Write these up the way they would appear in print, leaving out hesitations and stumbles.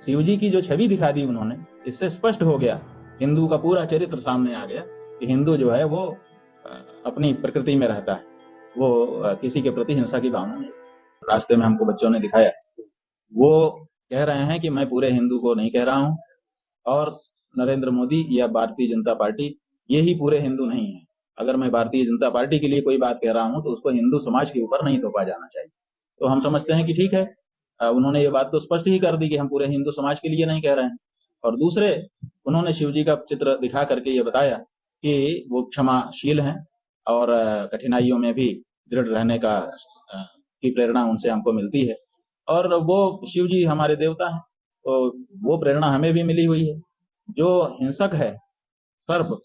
शिव जी की जो छवि दिखा दी उन्होंने, इससे स्पष्ट हो गया, हिंदू का पूरा चरित्र सामने आ गया कि हिंदू जो है वो अपनी प्रकृति में रहता है, वो किसी के प्रति हिंसा की भावना नहीं। रास्ते में हमको बच्चों ने दिखाया, वो कह रहे हैं कि मैं पूरे हिंदू को नहीं कह रहा हूं, और नरेंद्र मोदी या भारतीय जनता पार्टी ये ही पूरे हिंदू नहीं है। अगर मैं भारतीय जनता पार्टी के लिए कोई बात कह रहा हूं तो उसको हिंदू समाज के ऊपर नहीं थोपा जाना चाहिए। तो हम समझते हैं कि ठीक है, उन्होंने ये बात तो स्पष्ट ही कर दी कि हम पूरे हिंदू समाज के लिए नहीं कह रहे हैं। और दूसरे, उन्होंने शिव जी का चित्र दिखा करके ये बताया कि वो क्षमाशील हैं और कठिनाइयों में भी दृढ़ रहने का की प्रेरणा उनसे हमको मिलती है। और वो शिव जी हमारे देवता हैं, तो वो प्रेरणा हमें भी मिली हुई है। जो हिंसक है सर्प,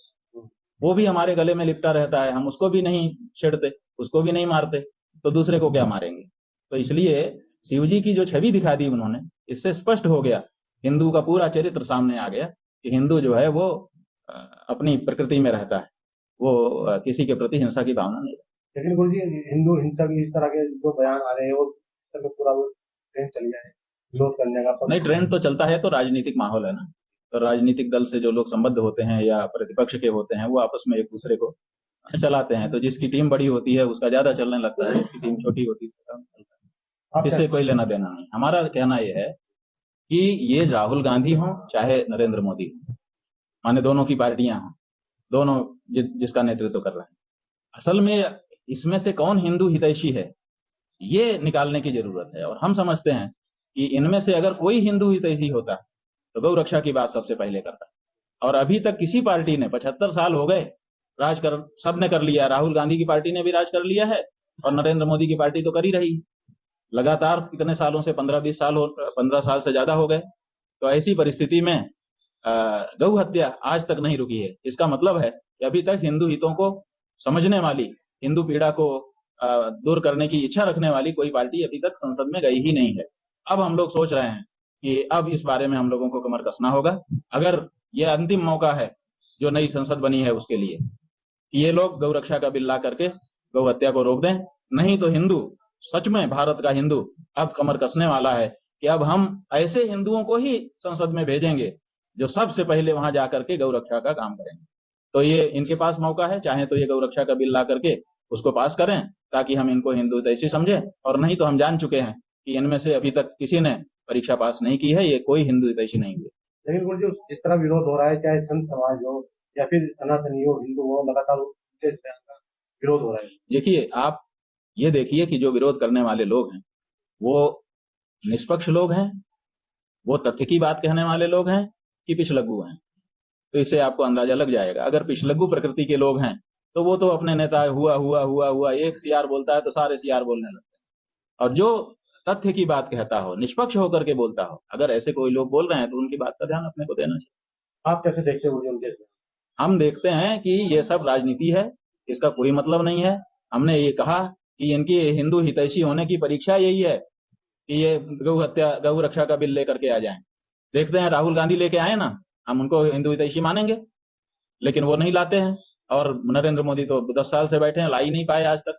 वो भी हमारे गले में लिपटा रहता है, हम उसको भी नहीं छेड़ते, उसको भी नहीं मारते, तो दूसरे को क्या मारेंगे। तो इसलिए शिव जी की जो छवि दिखा दी उन्होंने, इससे स्पष्ट हो गया, हिंदू का पूरा चरित्र सामने आ गया कि हिंदू जो है वो अपनी प्रकृति में रहता है, वो किसी के प्रति हिंसा की भावना नहीं। लेकिन गुरु जी, हिंदू हिंसा की इस तरह के जो बयान आ रहे हैं वो पूरा वो ट्रेंड चल गया है विरोध करने का। नहीं, ट्रेंड तो चलता है, तो राजनीतिक माहौल है ना, तो राजनीतिक दल से जो लोग संबद्ध होते हैं या प्रतिपक्ष के होते हैं, वो आपस में एक दूसरे को चलाते हैं। तो जिसकी टीम बड़ी होती है उसका ज्यादा चलने लगता है, जिसकी टीम छोटी होती है उसका कम चलता है। इससे कोई लेना देना नहीं। हमारा कहना यह है कि ये राहुल गांधी हो चाहे नरेंद्र मोदी हो, माने दोनों की पार्टियां हों, दोनों जिसका नेतृत्व कर रहे हैं, असल में इसमें से कौन हिंदू हितैषी है ये निकालने की जरूरत है। और हम समझते हैं कि इनमें से अगर कोई हिंदू हितैषी होता तो गौ रक्षा की बात सबसे पहले करता। और अभी तक किसी पार्टी ने, 75 साल हो गए, राज कर सबने कर लिया। राहुल गांधी की पार्टी ने भी राज कर लिया है और नरेंद्र मोदी की पार्टी तो कर ही रही लगातार। कितने सालों से, 15-20 साल 15 साल से ज्यादा हो गए। तो ऐसी परिस्थिति में गौ हत्या आज तक नहीं रुकी है। इसका मतलब है कि अभी तक हिंदू हितों को समझने वाली, हिंदू पीड़ा को दूर करने की इच्छा रखने वाली कोई पार्टी अभी तक संसद में गई ही नहीं है। अब हम लोग सोच रहे हैं कि अब इस बारे में हम लोगों को कमर कसना होगा। अगर ये अंतिम मौका है जो नई संसद बनी है उसके लिए, ये लोग गौ रक्षा का बिल ला करके गौ हत्या को रोक दें, नहीं तो हिंदू, सच में भारत का हिंदू अब कमर कसने वाला है कि अब हम ऐसे हिंदुओं को ही संसद में भेजेंगे जो सबसे पहले वहां जाकर के गौ रक्षा का काम करेंगे। तो ये इनके पास मौका है, चाहे तो ये गौ रक्षा का बिल ला करके उसको पास करें ताकि हम इनको हिंदू हितैषी समझें, और नहीं तो हम जान चुके हैं कि इनमें से अभी तक किसी ने परीक्षा पास नहीं की है, ये कोई हिंदू हितैषी नहीं हुए। लेकिन गुरु जी, जिस तरह विरोध हो रहा है, चाहे संत समाज हो या फिर सनातनी हो, हिंदू हो, लगातार विरोध हो रहा है। देखिए, आप ये देखिए कि जो विरोध करने वाले लोग हैं वो निष्पक्ष लोग हैं, वो तथ्य की बात कहने वाले लोग हैं कि पिछलग्गू हैं। तो इससे आपको अंदाजा लग जाएगा। अगर पिछलग्गू प्रकृति के लोग हैं तो वो तो अपने नेता हुआ हुआ हुआ हुआ एक सीआर बोलता है तो सारे सीआर बोलने लगते हैं। और जो तथ्य की बात कहता हो, निष्पक्ष होकर के बोलता हो, अगर ऐसे कोई लोग बोल रहे हैं तो उनकी बात का ध्यान अपने को देना चाहिए। आप कैसे देखते हो उनके? हम देखते हैं कि ये सब राजनीति है, इसका कोई मतलब नहीं है। हमने ये कहा कि इनकी हिंदू हितैषी होने की परीक्षा यही है कि ये गौ हत्या, गौ रक्षा का बिल लेकर के आ जाएं। देखते हैं, राहुल गांधी लेके आए ना, हम उनको हिंदू हितैषी मानेंगे, लेकिन वो नहीं लाते हैं। और नरेंद्र मोदी तो 10 साल से बैठे हैं, ला ही नहीं पाए आज तक,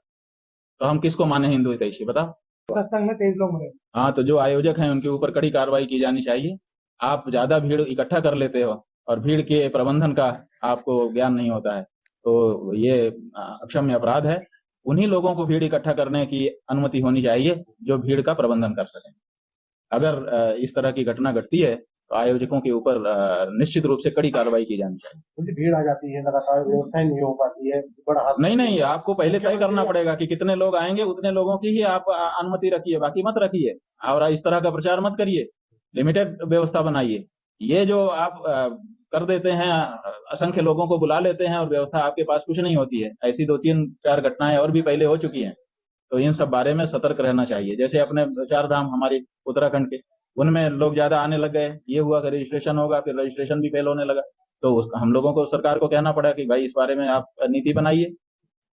तो हम किसको माने हिंदू हितैषी, बताओ। सत्संग में 23 लोग मरे। हाँ, तो जो आयोजक हैं उनके ऊपर कड़ी कार्रवाई की जानी चाहिए। आप ज्यादा भीड़ इकट्ठा कर लेते हो और भीड़ के प्रबंधन का आपको ज्ञान नहीं होता है, तो ये अक्षम्य अपराध है। उन्हीं लोगों को भीड़ इकट्ठा करने की अनुमति होनी चाहिए जो भीड़ का प्रबंधन कर सकें। अगर इस तरह की घटना घटती है तो आयोजकों के ऊपर निश्चित रूप से कड़ी कार्रवाई की जानी चाहिए। भीड़ आ जाती है, लगातार व्यवस्था नहीं हो पाती है, बड़ा नहीं, आपको पहले तय करना पड़ेगा कि कितने लोग आएंगे, उतने लोगों की ही आप अनुमति रखिए, बाकी मत रखिए। और इस तरह का प्रचार मत करिए, लिमिटेड व्यवस्था बनाइए। ये जो आप कर देते हैं, असंख्य लोगों को बुला लेते हैं और व्यवस्था आपके पास कुछ नहीं होती है, ऐसी 2-3-4 घटनाएं और भी पहले हो चुकी हैं। तो इन सब बारे में सतर्क रहना चाहिए। जैसे अपने 4 धाम हमारे उत्तराखंड के, उनमें लोग ज्यादा आने लग गए, ये हुआ कि रजिस्ट्रेशन होगा, फिर रजिस्ट्रेशन भी फेल होने लगा। तो हम लोगों को, सरकार को कहना पड़ा कि भाई इस बारे में आप नीति बनाइए।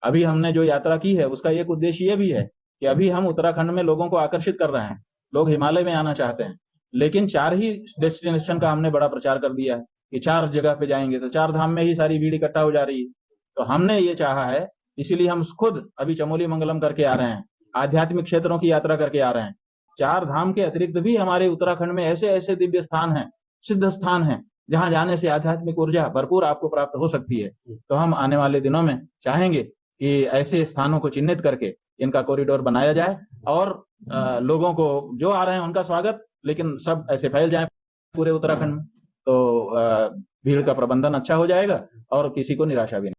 अभी हमने जो यात्रा की है उसका एक उद्देश्य ये भी है कि अभी हम उत्तराखंड में लोगों को आकर्षित कर रहे हैं। लोग हिमालय में आना चाहते हैं, लेकिन 4 ही डेस्टिनेशन का हमने बड़ा प्रचार कर दिया है कि 4 जगह पे जाएंगे, तो 4 धाम में ही सारी भीड़ इकट्ठा हो जा रही है। तो हमने ये चाहा है, इसीलिए हम खुद अभी चमोली मंगलम करके आ रहे हैं, आध्यात्मिक क्षेत्रों की यात्रा करके आ रहे हैं। चार धाम के अतिरिक्त भी हमारे उत्तराखंड में ऐसे ऐसे दिव्य स्थान हैं, सिद्ध स्थान हैं, जहां जाने से आध्यात्मिक ऊर्जा भरपूर आपको प्राप्त हो सकती है। तो हम आने वाले दिनों में चाहेंगे कि ऐसे स्थानों को चिन्हित करके इनका कॉरिडोर बनाया जाए और लोगों को जो आ रहे हैं उनका स्वागत, लेकिन सब ऐसे फैल जाए पूरे उत्तराखंड में, तो भीड़ का प्रबंधन अच्छा हो जाएगा और किसी को निराशा भी नहीं।